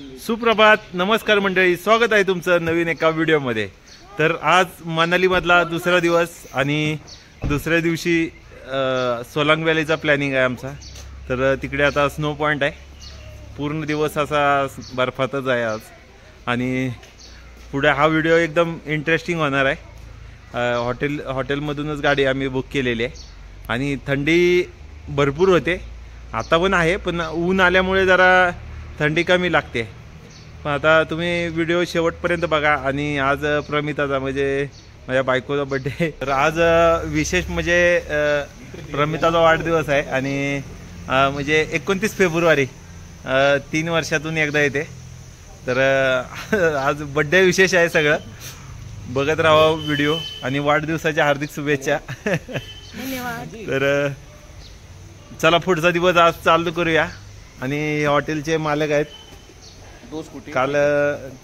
सुप्रभात, नमस्कार मंडळी, स्वागत आहे तुमचं नवीन एका व्हिडिओमध्ये। तर आज मनाली मधला दुसरा दिवस आणि दुसऱ्या दिवशी सोलांग व्हॅलीचा प्लॅनिंग आहे आमचा। तर तिकडे आता स्नो पॉइंट आहे, पूर्ण दिवस असा बर्फातच आहे आज आणि पुढे हा व्हिडिओ एकदम इंटरेस्टिंग होणार आहे। हॉटेलमधूनच गाडी आम्ही बुक केलेली आहे आणि थंडी भरपूर होते, आता पण आहे, पण ऊन आल्यामुळे जरा थंडी कमी लागते। पण आता तुम्ही व्हिडिओ शेवटपर्यंत बघा। आणि आज प्रमिताचा म्हणजे माझ्या बायकोचा बर्थडे, तर आज विशेष म्हणजे प्रमिताचा वाढदिवस आहे आणि म्हणजे 29 फेब्रुवारी 3 वर्षातून एकदा येते। तर आज बर्थडे विशेष आहे, सगळं बघत राहा व्हिडिओ आणि वाढदिवसाच्या हार्दिक शुभेच्छा। धन्यवाद। तर चला पुढचा दिवस आज चालू करूया। आणि हॉटेलचे मालक आहेत, काल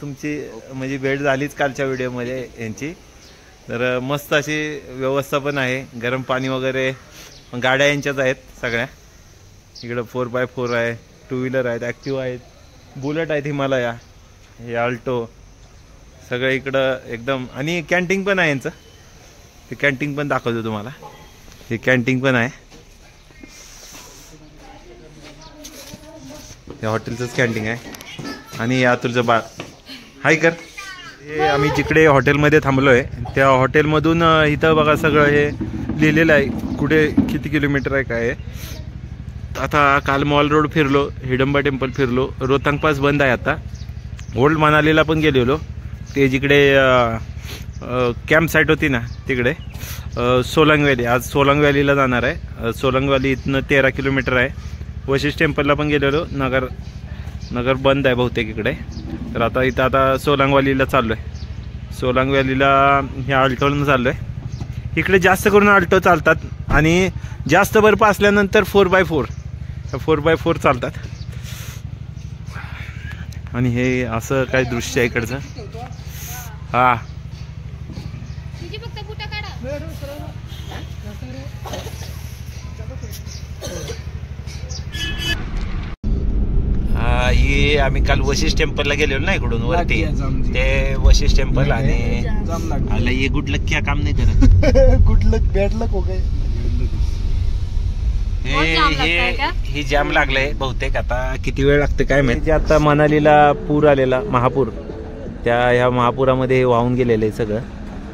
तुमची म्हणजे भेट झालीच कालच्या व्हिडिओमध्ये यांची। तर मस्त अशी व्यवस्था पण आहे, गरम पाणी वगैरे, गाड्या यांच्याच आहेत सगळ्या। इकडं 4x4 आहे, 2 व्हीलर आहेत, ॲक्टिव्ह आहेत, बुलेट आहेत, हिमालया, हे आल्टो, सगळं इकडं एकदम। आणि कॅन्टीन पण आहे यांचं, ते कॅन्टीन पण दाखवतो तुम्हाला, हे कॅन्टीन पण आहे, हे हॉटेलचंच कॅन्टीन आहे। आणि या तुझं बाळ हाय कर। हे आम्ही जिकडे हॉटेलमध्ये थांबलो आहे त्या हॉटेलमधून इथं बघा सगळं हे लिहिलेलं आहे, कुठे किती किलोमीटर आहे काय आहे। आता काल मॉल रोड फिरलो, हिडंबा टेम्पल फिरलो, रोहतांग पास बंद आहे आता। ओल्ड मनालीला पण गेलेलो, ते जिकडे कॅम्प साईट होती ना तिकडे। सोलांग व्हॅली, आज सोलांग व्हॅलीला जाणार आहे। सोलांग व्हॅली इथनं 13 किलोमीटर आहे। वशिष्ठ टेम्पलला पण गेलेलो, नगर बंद आहे बहुतेक इकडे। तर आता सोलांग व्हॅलीला चाललो आहे। सोलांग व्हॅलीला ह्या अल्टोनं चाललो आहे। इकडे जास्त करून अल्टो चालतात आणि जास्त बर्फ असल्यानंतर 4x4 चालतात। आणि हे असं काय दृश्य आहे इकडचं। हा हे आम्ही काल वशिष्ठ टेम्पलला गेलेलो ना इकडून वरती, ते वशिष्ठ टेम्पल। आणि आला ये गुड लक क्या काम नाही करत, गुड लक बॅड लक हो गए। ही जाम लागलंय बहुतेक, आता किती वेळ लागते काय माहिती। आता मनालीला पूर आलेला, महापूर, त्या ह्या महापुरामध्ये वाहून गेलेलं आहे सगळं।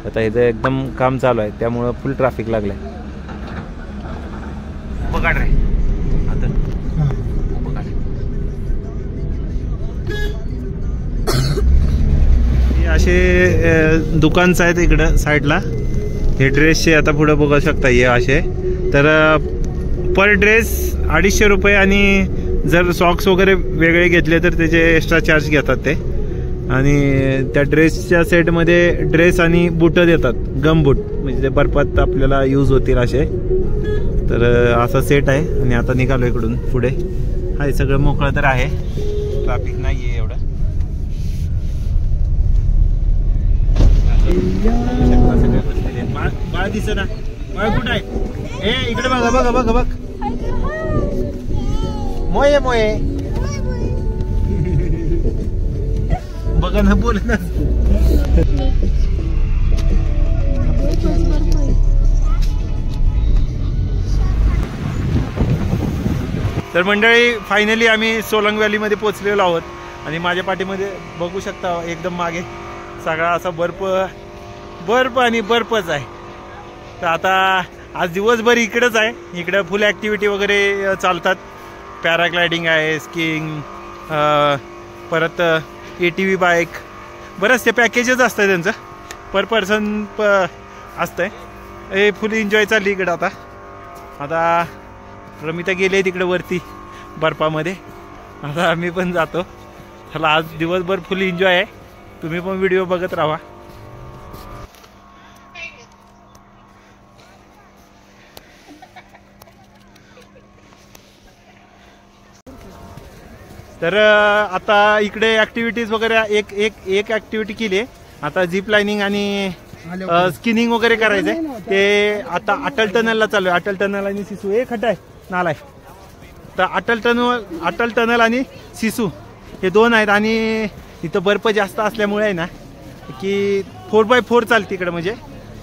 आता इथं एकदम काम चालू आहे, त्यामुळं फुल ट्रॅफिक लागलंय। बघा रे आता असे दुकानच आहेत इकडं साईडला, हे ड्रेसचे आता पुढे बघू शकता हे असे। तर पर ड्रेस 250 रुपये आणि जर सॉक्स वगैरे वेगळे घेतले तर त्याचे एक्स्ट्रा चार्ज घेतात ते। आणि त्या ड्रेसच्या सेटमध्ये ड्रेस आणि बुटं देतात, गम बूट, म्हणजे ते बर्फात आपल्याला यूज होतील असे। तर असा सेट आहे। आणि आता निघालो इकडून पुढे, हाय सगळं मोकळं तर आहे, ट्रॅफिक नाही आहे एवढं। बाळ दिसना, बाळ कुठं आहे? ए इकडे बघा बघा बघा बघ, मोये मोये बघा ना, बोल ना। तर मंडळी फायनली आम्ही सोलांग व्हॅलीमध्ये पोहोचलेलो आहोत। आणि माझ्या पाठीमध्ये बघू शकता एकदम मागे सगळा असा बर्फ आणि बर्फच आहे। तर आता आज दिवसभर इकडेच आहे, इकडे फुल ॲक्टिव्हिटी वगैरे चालतात, पॅराग्लायडिंग आहे, स्कीइंग, परत ATV बाईक, बरंच ते पॅकेजेस असतं त्यांचं, पर पर्सन असतंय। हे फुल एन्जॉय चालली इकडं। आता रमिता गेले तिकडे वरती बर्फामध्ये, आता आम्ही पण जातो। चला आज दिवसभर फुल एन्जॉय आहे, तुम्ही पण व्हिडिओ बघत राहा। तर आता इकडे ॲक्टिव्हिटीज वगैरे एक ॲक्टिव्हिटी केली आहे, आता झिप लाईनिंग आणि स्किनिंग वगैरे करायचंय। ते आता अटल टनलला चालू आहे, अटल टनल आणि सिसू, एक खड्डा आहे नाला आहे, तर अटल टनल आणि सिसू हे 2 आहेत आणि इथं बर्फ जास्त असल्यामुळे आहे ना की 4x4 चालते इकडं, म्हणजे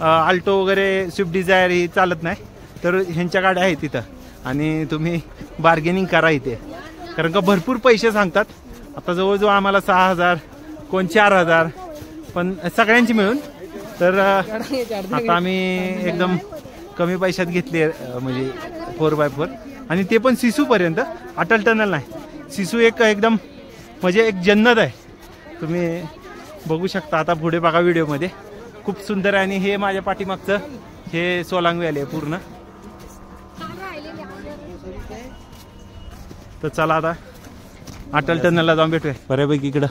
आल्टो वगैरे स्विफ्ट डिझायर ही चालत नाही, तर ह्यांच्या गाड्या आहेत तिथं आणि तुम्ही बार्गेनिंग करा इथे, कारण का भरपूर पैसे सांगतात. आता जवळजवळ आम्हाला 6,000 कोण 4,000 पण सगळ्यांची मिळून, तर आता आम्ही एकदम कमी पैशात घेतले म्हणजे 4x4 आणि ते पण सिसूपर्यंत, अटल टनल नाही. सिसू एकदम म्हणजे एक जन्नत आहे, तुम्ही बघू शकता. आता पुढे बघा व्हिडिओमध्ये, खूप सुंदर आहे. आणि हे माझ्या पाठीमागचं हे सोलांग व्हॅली आहे पूर्ण. तर चला आता अटल टनलला जाऊन भेटूया बऱ्यापैकी. इकडं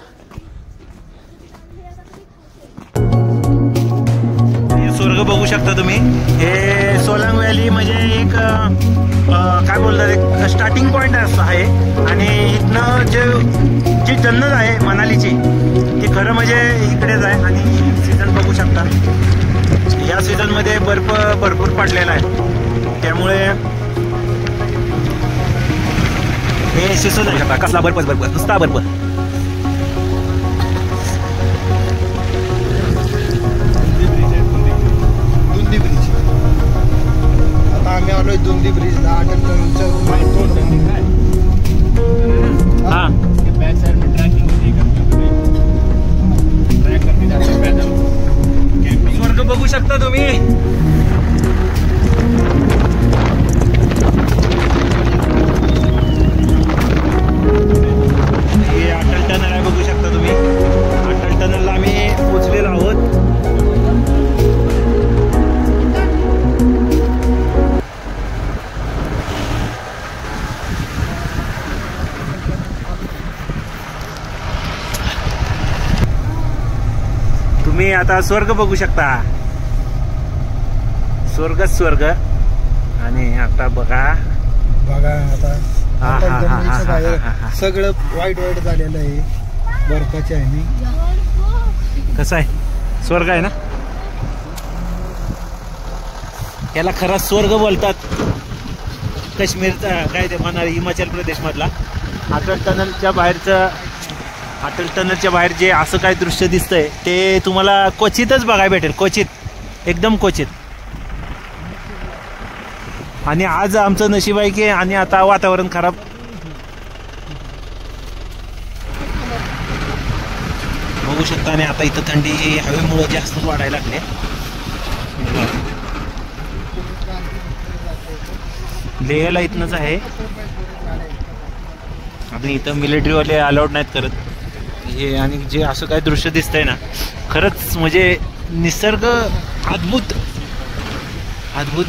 स्वर्ग बघू शकता तुम्ही. हे सोलांग व्हॅली म्हणजे एक काय बोलतात, एक स्टार्टिंग पॉइंट आहे आणि इथनं जी जन्नत आहे मनालीची ती खरं म्हणजे इकडेच आहे. आणि सीझन बघू शकता, या सीझनमध्ये बर्फ भरपूर पडलेला आहे, त्यामुळे हे शिसू नाही शकता. कसला बर्फ नुसता बर्फ. दुंदी ब्रिज, आता आम्ही आलोय दुंदी ब्रिजला. अटल टनलच्या हा बैक साइड में ट्रैकिंग नहीं करते, ट्रैक करके जाते हैं पैदल. स्वर्ग बघू शकता तुम्ही. हे अटल टनल आहे, बघू शकता तुम्ही. अटल टनलला आम्ही पोचलेलो आहोत. तुम्ही आता स्वर्ग बघू शकता, स्वर्ग. आणि आता बघा आता हा, अटल हा, टनलच्या हा, बाहेर हा, हा. सगळं वाईट झालेलं आहे बर्फाच्या ह्यानी. कसं आहे, स्वर्ग आहे ना, याला खरा स्वर्ग बोलतात. काश्मीरचा काय ते मनाली, हिमाचल प्रदेश मधला अटल टनलच्या बाहेर जे असं काय दृश्य दिसतंय ते तुम्हाला क्वचितच बघायला भेटेल, क्वचित, एकदम क्वचित. आणि आज आमचं नशीब आहे की, आणि आता वातावरण खराब. बघू शकता. आणि आता इथं थंडी हवेमुळे जास्त वाढायला लागले. लेहला इथनच आहे आणि इथं मिलिटरीवाले अलाउड नाहीत करत हे. आणि जे असं काय दृश्य दिसतंय ना, खरंच म्हणजे निसर्ग अद्भुत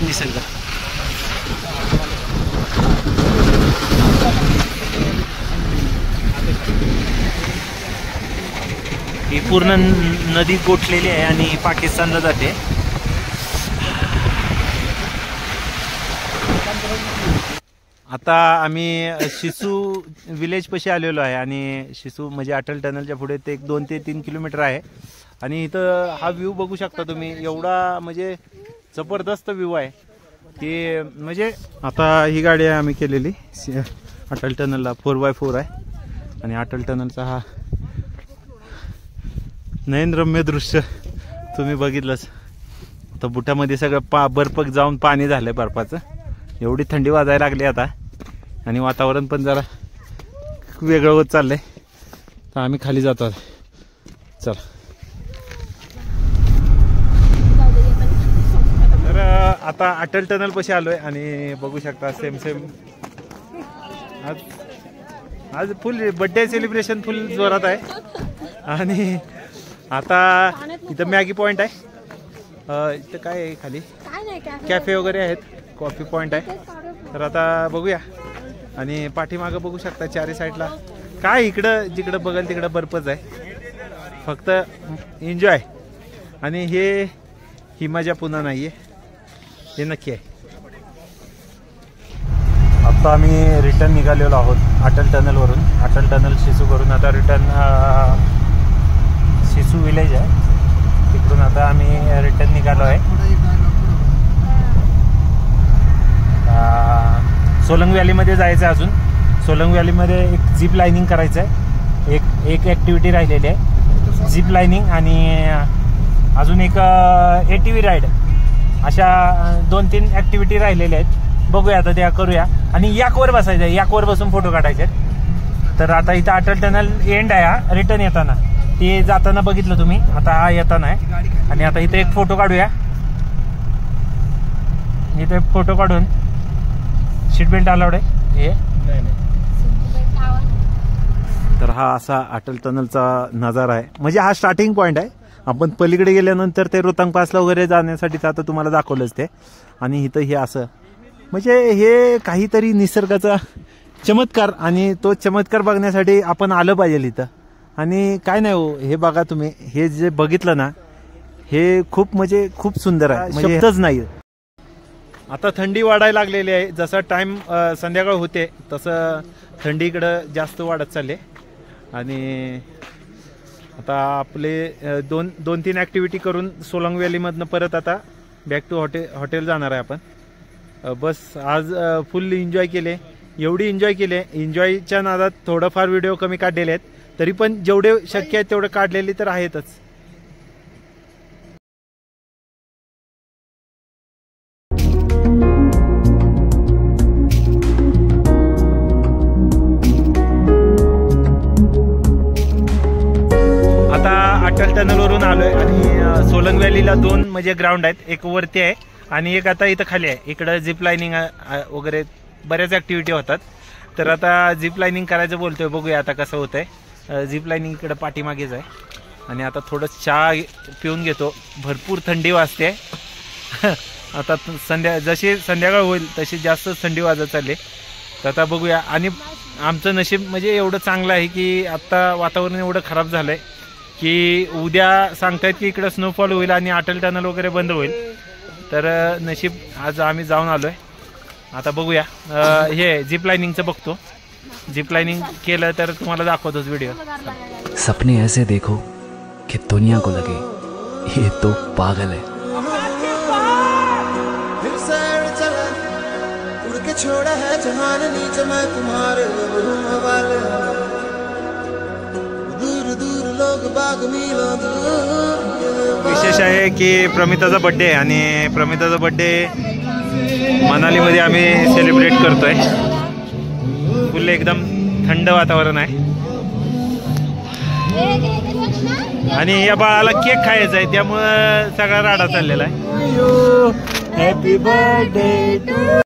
निसर्ग. ही पूर्ण नदी गोठलेली आहे आणि पाकिस्तानला जाते. आता आम्ही शिसू विलेज पाशी आलेलो आहे आणि शिसू म्हणजे अटल टनलच्या पुढे ते 2 ते 3 किलोमीटर आहे. आणि इथं हा व्ह्यू बघू शकता तुम्ही, एवढा म्हणजे जबरदस्त व्ह्यू आहे की म्हणजे. आता ही गाडी आहे आम्ही केलेली अटल टनलला, 4x4 आहे. आणि अटल टनलचा हा नयनरम्य दृश्य तुम्ही बघितलंच. आता बुटामध्ये सगळं बर्फ जाऊन पाणी झालंय बर्फाचं, एवढी थंडी वाजायला लागली आता. आणि वातावरण पण जरा वेगळं होत चाललंय. तर आम्ही खाली जातो. चल, तर आता अटल टनल पाशी आलोय आणि बघू शकता सेम आज फुल बर्थडे सेलिब्रेशन फुल जोरात आहे. आणि आता इथं मॅगी पॉइंट आहे, इथं काय आहे खाली कॅफे वगैरे आहेत, कॉफी पॉइंट आहे. तर आता बघूया. आणि पाठीमागं बघू शकता चारी साईडला काय, इकडं जिकडं बघेल तिकडं बर्फच आहे, फक्त एन्जॉय. आणि ही मजा पुन्हा नाही आहे, हे नक्की आहे. आता आम्ही रिटर्न निघालेलो आहोत अटल टनलवरून. अटल टनल शिसू करून आता रिटर्न शिसू विलेज आहे, तिकडून आता आम्ही रिटर्न निघालो आहे. सोलंग व्हॅलीमध्ये जायचं आहे. अजून सोलंग व्हॅलीमध्ये एक झिप लाईनिंग करायचं आहे एक ॲक्टिव्हिटी राहिलेली आहे, झिप लाईनिंग आणि अजून एक ATV राईड, अशा 2-3 ॲक्टिव्हिटी राहिलेल्या आहेत. बघूया आता त्या करूया. आणि याकवर बसायचं आहे, याकवर बसून फोटो काढायचे आहेत. तर आता इथं अटल टनल एंड आहे हा, रिटर्न येताना. ते जाताना बघितलं तुम्ही, आता हा येताना आहे. आणि आता इथं एक फोटो काढूया. इथे फोटो काढून सीट बेल्ट अलाउड आहे हे. तर हा असा अटल टनलचा नजारा आहे. म्हणजे हा स्टार्टिंग पॉइंट आहे. आपण पलीकडे गेल्यानंतर ते रोहतांग पासला वगैरे जाण्यासाठी आता तुम्हाला दाखवलंच ते. आणि इथं हे असं म्हणजे हे काहीतरी निसर्गाचा चमत्कार, आणि तो चमत्कार बघण्यासाठी आपण आलं पाहिजे इथं. आणि काय नाही हो, हे बघा तुम्ही, हे जे बघितलं ना, हे खूप म्हणजे खूप सुंदर आहे, म्हणजे शब्दच नाही. आता थंडी वाढायला लागलेली आहे. जसा टाइम संध्याकाळ होते तसं थंडी इकडं जास्त वाढत चालले. आणि आता आपले 2-3 ॲक्टिव्हिटी करून सोलंग व्हॅलीमधनं परत आता बॅक टू हॉटेल जाणार आहे आपण. बस आज फुल एन्जॉय केले. एवढी एन्जॉय केले, एन्जॉयच्या नादात थोडंफार व्हिडिओ कमी काढलेले आहेत, तरी पण जेवढे शक्य आहे तेवढे काढलेले तर आहेतच. अटल टनलवरून आलोय आणि सोलंग व्हॅलीला 2 म्हणजे ग्राउंड आहेत. एक वरती आहे आणि एक आता इथं खाली आहे. इकडं झिप लाईनिंग वगैरे बऱ्याच ऍक्टिव्हिटी होतात. तर आता झिप लाईनिंग करायचं बोलतोय, बघूया आता कसं होतंय. झिप लाईनिंग इकडं पाठीमागेच आहे. आणि आता थोडं चहा पिऊन घेतो, भरपूर थंडी वाजते. आता जशी संध्याकाळ होईल तशी जास्त थंडी वाजत चालली. तर आता बघूया. आणि आमचं नशीब म्हणजे एवढं चांगलं आहे की आता वातावरण एवढं खराब झालंय की उद्या सांगतायत की इकडं स्नोफॉल होईल आणि अटल टनल वगैरे बंद होईल. तर नशीब आज आम्ही जाऊन आलोय. आता बघूया. हे झिप लाईनिंगचं बघतो. झिप लाईनिंग केलं तर तुम्हाला दाखवतोच व्हिडिओ. सपने ऐसे देखो कि दुनिया को लगे ये तो पागल है. छोड़ा है जहान नीचे मैं तुम्हारे हवाले. दूर दूर लोग बाग मिलो दूर. विशेष आहे की प्रमिताचा बर्थडे आहे आणि प्रमिताचा बर्थडे मनालीमध्ये आम्ही सेलिब्रेट करतोय. फुल एकदम थंड वातावरण आहे आणि या बाळाला केक खायचा आहे, त्यामुळं सगळा राडा चाललेला आहे. Happy birthday to